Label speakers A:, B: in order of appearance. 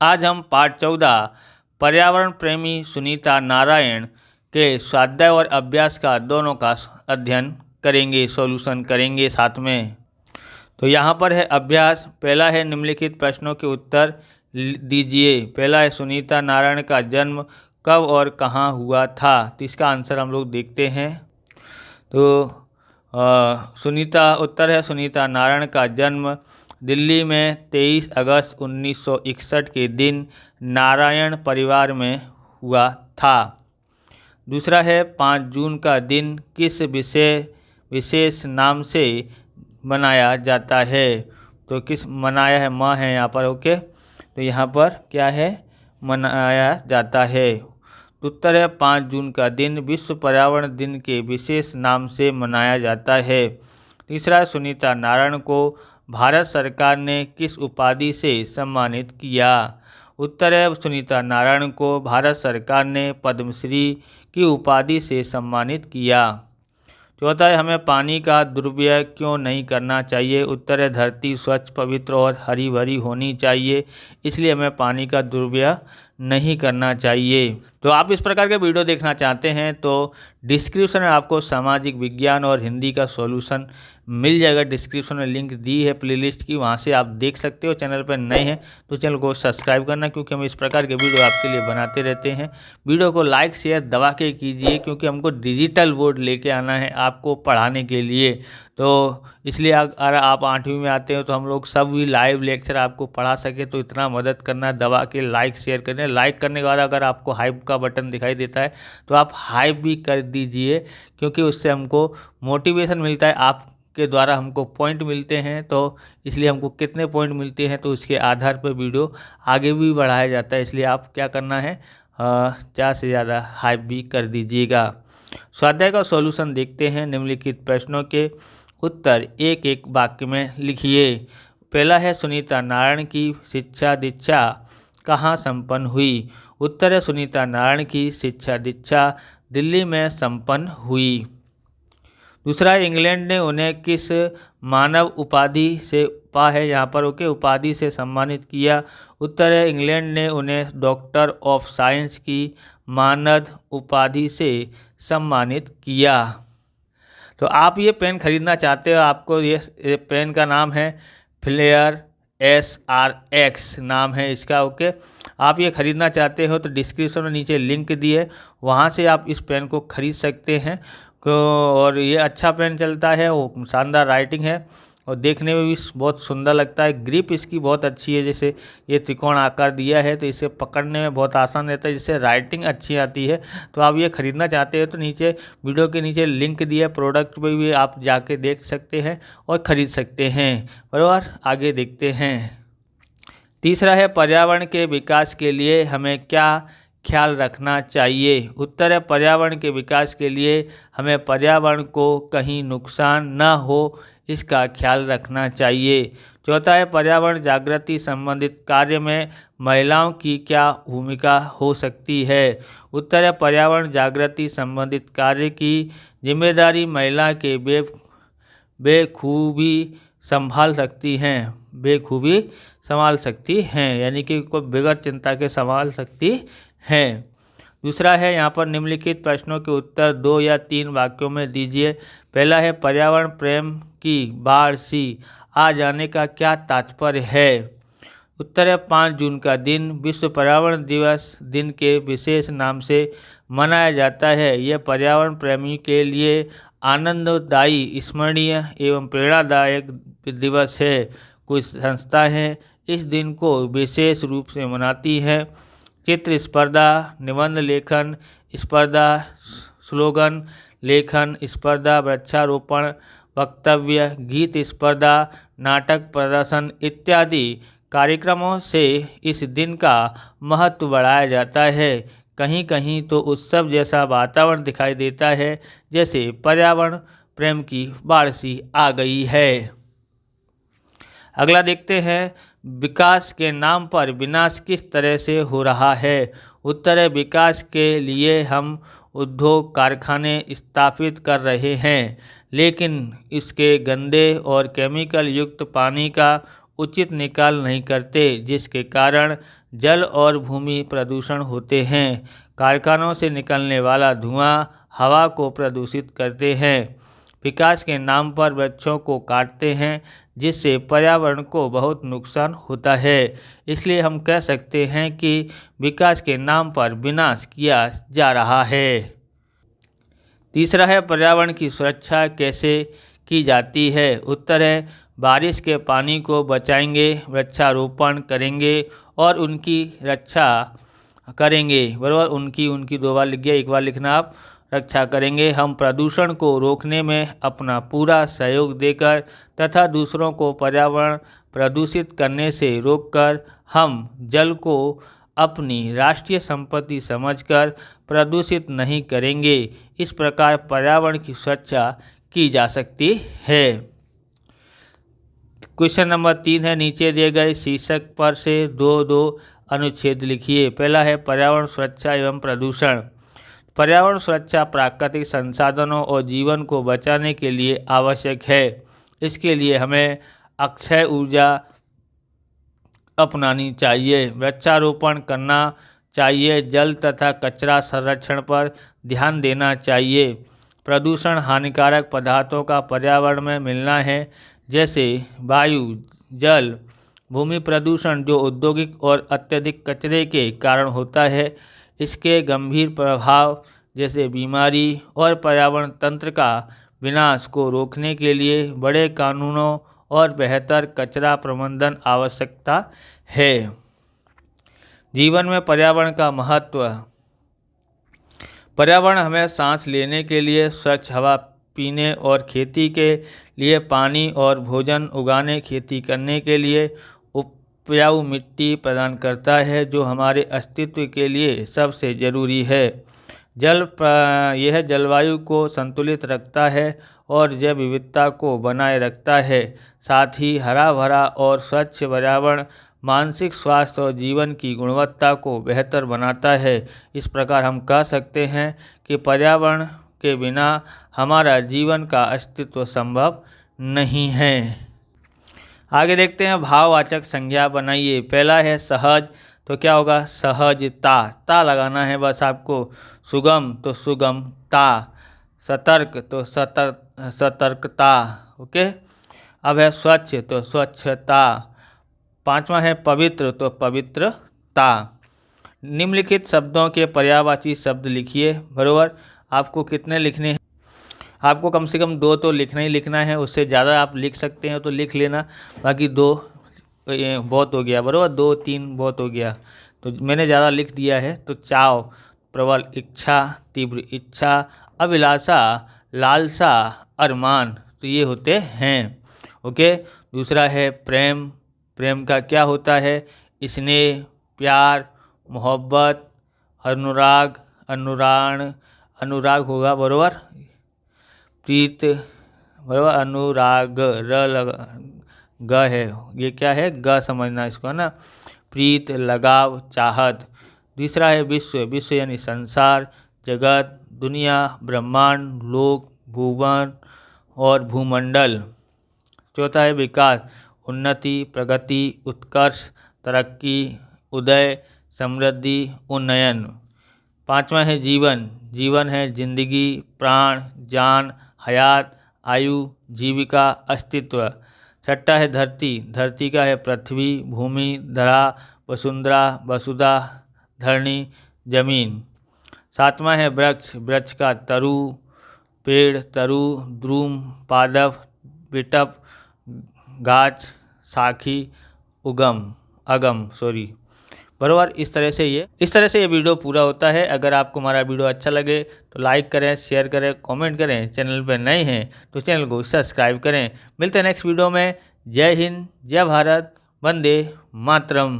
A: आज हम पाठ 14 पर्यावरण प्रेमी सुनीता नारायण के स्वाध्याय और अभ्यास का दोनों का अध्ययन करेंगे, सॉल्यूशन करेंगे साथ में। तो यहाँ पर है अभ्यास। पहला है निम्नलिखित प्रश्नों के उत्तर दीजिए। पहला है सुनीता नारायण का जन्म कब और कहाँ हुआ था। तो इसका आंसर हम लोग देखते हैं। तो उत्तर है सुनीता नारायण का जन्म दिल्ली में 23 अगस्त 1961 के दिन नारायण परिवार में हुआ था। दूसरा है 5 जून का दिन किस विशेष नाम से मनाया जाता है। तो किस मनाया है, माँ है यहाँ पर, ओके। तो यहाँ पर क्या है, मनाया जाता है। उत्तर है 5 जून का दिन विश्व पर्यावरण दिन के विशेष नाम से मनाया जाता है। तीसरा, सुनीता नारायण को भारत सरकार ने किस उपाधि से सम्मानित किया। उत्तर है सुनीता नारायण को भारत सरकार ने पद्मश्री की उपाधि से सम्मानित किया। चौथा है हमें पानी का दुरुपयोग क्यों नहीं करना चाहिए। उत्तर है धरती स्वच्छ, पवित्र और हरी भरी होनी चाहिए, इसलिए हमें पानी का दुरुपयोग नहीं करना चाहिए। तो आप इस प्रकार के वीडियो देखना चाहते हैं तो डिस्क्रिप्शन में आपको सामाजिक विज्ञान और हिंदी का सॉल्यूशन मिल जाएगा। डिस्क्रिप्शन में लिंक दी है प्लेलिस्ट की, वहां से आप देख सकते हो। चैनल पर नए हैं तो चैनल को सब्सक्राइब करना, क्योंकि हम इस प्रकार के वीडियो आपके लिए बनाते रहते हैं। वीडियो को लाइक शेयर दबा के कीजिए, क्योंकि हमको डिजिटल बोर्ड लेके आना है आपको पढ़ाने के लिए। तो इसलिए अगर आप 8वीं में आते हो तो हम लोग सब भी लाइव लेक्चर आपको पढ़ा सके, तो इतना मदद करना, दबा के लाइक शेयर करना। लाइक करने के बाद अगर आपको हाइप का बटन दिखाई देता है तो आप हाइप भी कर दीजिए, क्योंकि उससे हमको मोटिवेशन मिलता है, आपके द्वारा हमको पॉइंट मिलते हैं। तो इसलिए हमको कितने पॉइंट मिलते हैं तो उसके आधार पर वीडियो आगे भी बढ़ाया जाता है। इसलिए आप क्या करना है, ज़्यादा से ज़्यादा हाइप भी कर दीजिएगा। स्वाध्याय का सॉल्यूशन देखते हैं। निम्नलिखित प्रश्नों के उत्तर एक एक वाक्य में लिखिए। पहला है सुनीता नारायण की शिक्षा दीक्षा कहाँ संपन्न हुई। उत्तर है सुनीता नारायण की शिक्षा दीक्षा दिल्ली में संपन्न हुई। दूसरा है इंग्लैंड ने उन्हें किस मानव उपाधि से यहाँ पर ओके उपाधि से सम्मानित किया। उत्तर है इंग्लैंड ने उन्हें डॉक्टर ऑफ साइंस की मानद उपाधि से सम्मानित किया। तो आप ये पेन खरीदना चाहते हो, आपको ये पेन का नाम है फ्लेयर SRX नाम है इसका, ओके। आप ये खरीदना चाहते हो तो डिस्क्रिप्शन में नीचे लिंक दिए, वहाँ से आप इस पेन को खरीद सकते हैं। और ये अच्छा पेन चलता है, वो शानदार राइटिंग है और देखने में भी बहुत सुंदर लगता है। ग्रिप इसकी बहुत अच्छी है, जैसे ये त्रिकोण आकार दिया है तो इसे पकड़ने में बहुत आसान रहता है, जिससे राइटिंग अच्छी आती है। तो आप ये खरीदना चाहते हो तो नीचे वीडियो के नीचे लिंक दिया, प्रोडक्ट पे भी आप जाके देख सकते हैं और ख़रीद सकते हैं। बराबर, आगे देखते हैं। तीसरा है पर्यावरण के विकास के लिए हमें क्या ख्याल रखना चाहिए। उत्तर है पर्यावरण के विकास के लिए हमें पर्यावरण को कहीं नुकसान न हो इसका ख्याल रखना चाहिए। चौथा है पर्यावरण जागृति संबंधित कार्य में महिलाओं की क्या भूमिका हो सकती है। उत्तर है पर्यावरण जागृति संबंधित कार्य की जिम्मेदारी महिला के बेखूबी संभाल सकती हैं, यानी कि कोई बगैर चिंता के संभाल सकती हैं। दूसरा है यहाँ पर निम्नलिखित प्रश्नों के उत्तर 2 या 3 वाक्यों में दीजिए। पहला है पर्यावरण प्रेम की बाढ़ सी आ जाने का क्या तात्पर्य है। उत्तर है 5 जून का दिन विश्व पर्यावरण दिवस दिन के विशेष नाम से मनाया जाता है। यह पर्यावरण प्रेमी के लिए आनंददायी, स्मरणीय एवं प्रेरणादायक दिवस है। कुछ संस्थाएं इस दिन को विशेष रूप से मनाती हैं। चित्र स्पर्धा, निबंध लेखन स्पर्धा, स्लोगन लेखन स्पर्धा, वृक्षारोपण वक्तव्य, गीत स्पर्धा, नाटक प्रदर्शन इत्यादि कार्यक्रमों से इस दिन का महत्व बढ़ाया जाता है। कहीं कहीं तो उत्सव जैसा वातावरण दिखाई देता है, जैसे पर्यावरण प्रेम की बाढ़ सी आ गई है। अगला देखते हैं, विकास के नाम पर विनाश किस तरह से हो रहा है। उत्तर है विकास के लिए हम उद्योग कारखाने स्थापित कर रहे हैं, लेकिन इसके गंदे और केमिकल युक्त पानी का उचित निकाल नहीं करते, जिसके कारण जल और भूमि प्रदूषण होते हैं। कारखानों से निकलने वाला धुआं हवा को प्रदूषित करते हैं। विकास के नाम पर वृक्षों को काटते हैं, जिससे पर्यावरण को बहुत नुकसान होता है। इसलिए हम कह सकते हैं कि विकास के नाम पर विनाश किया जा रहा है। तीसरा है पर्यावरण की सुरक्षा कैसे की जाती है। उत्तर है बारिश के पानी को बचाएंगे, वृक्षारोपण करेंगे और उनकी रक्षा करेंगे। बराबर, उनकी 2 बार लिख गया, 1 बार लिखना आप। रक्षा करेंगे। हम प्रदूषण को रोकने में अपना पूरा सहयोग देकर तथा दूसरों को पर्यावरण प्रदूषित करने से रोककर हम जल को अपनी राष्ट्रीय संपत्ति समझकर प्रदूषित नहीं करेंगे। इस प्रकार पर्यावरण की सुरक्षा की जा सकती है। क्वेश्चन नंबर 3 है, नीचे दिए गए शीर्षक पर से 2 अनुच्छेद लिखिए। पहला है पर्यावरण सुरक्षा एवं प्रदूषण। पर्यावरण सुरक्षा प्राकृतिक संसाधनों और जीवन को बचाने के लिए आवश्यक है। इसके लिए हमें अक्षय ऊर्जा अपनानी चाहिए, वृक्षारोपण करना चाहिए, जल तथा कचरा संरक्षण पर ध्यान देना चाहिए। प्रदूषण हानिकारक पदार्थों का पर्यावरण में मिलना है, जैसे वायु, जल, भूमि प्रदूषण जो औद्योगिक और अत्यधिक कचरे के कारण होता है। इसके गंभीर प्रभाव जैसे बीमारी और पर्यावरण तंत्र का विनाश को रोकने के लिए बड़े कानूनों और बेहतर कचरा प्रबंधन आवश्यकता है। जीवन में पर्यावरण का महत्व। पर्यावरण हमें सांस लेने के लिए स्वच्छ हवा पीने और खेती के लिए पानी और भोजन उगाने, खेती करने के लिए उपजाऊ मिट्टी प्रदान करता है, जो हमारे अस्तित्व के लिए सबसे ज़रूरी है। यह जलवायु को संतुलित रखता है और जैव विविधता को बनाए रखता है। साथ ही हरा भरा और स्वच्छ पर्यावरण मानसिक स्वास्थ्य और जीवन की गुणवत्ता को बेहतर बनाता है। इस प्रकार हम कह सकते हैं कि पर्यावरण के बिना हमारा जीवन का अस्तित्व संभव नहीं है। आगे देखते हैं, भाववाचक संज्ञा बनाइए। पहला है सहज, तो क्या होगा? सहजता, ता लगाना है बस आपको। सुगम तो सुगमता, सतर्क तो सतर्कता। ओके। अब है स्वच्छ तो स्वच्छता। 5वां है पवित्र तो पवित्रता। निम्नलिखित शब्दों के पर्यायवाची शब्द लिखिए। बराबर, आपको कितने लिखने हैं? आपको कम से कम 2 तो लिखना ही लिखना है। उससे ज़्यादा आप लिख सकते हैं तो लिख लेना, बाकी 2 बहुत हो गया। बराबर, 2-3 बहुत हो गया, तो मैंने ज़्यादा लिख दिया है। तो चाव, प्रबल इच्छा, तीव्र इच्छा, अभिलाषा, लालसा, अरमान, तो ये होते हैं। ओके। दूसरा है प्रेम। प्रेम का क्या होता है? स्नेह, प्यार, मोहब्बत, अनुराग, अनुराग होगा। बराबर, प्रीत, बराबर, अनुराग, ग है, ये क्या है? ग समझना इसको, है ना। प्रीत, लगाव, चाहत। तीसरा है विश्व। विश्व यानी संसार, जगत, दुनिया, ब्रह्मांड, लोक, भुवन और भूमंडल। चौथा है विकास, उन्नति, प्रगति, उत्कर्ष, तरक्की, उदय, समृद्धि, उन्नयन। 5वां है जीवन। जीवन है जिंदगी, प्राण, जान, हयात, आयु, जीविका, अस्तित्व। 6ठा है धरती। धरती का है पृथ्वी, भूमि, धरा, वसुंधरा, वसुधा, धरणी, जमीन। 7वां है वृक्ष। वृक्ष का तरु, पेड़, तरु, द्रुम, पादप, विटप, गाछ, साखी, अगम। बराबर, इस तरह से ये वीडियो पूरा होता है। अगर आपको हमारा वीडियो अच्छा लगे तो लाइक करें, शेयर करें, कमेंट करें। चैनल पर नए हैं तो चैनल को सब्सक्राइब करें। मिलते हैं नेक्स्ट वीडियो में। जय हिंद, जय भारत, वंदे मातरम।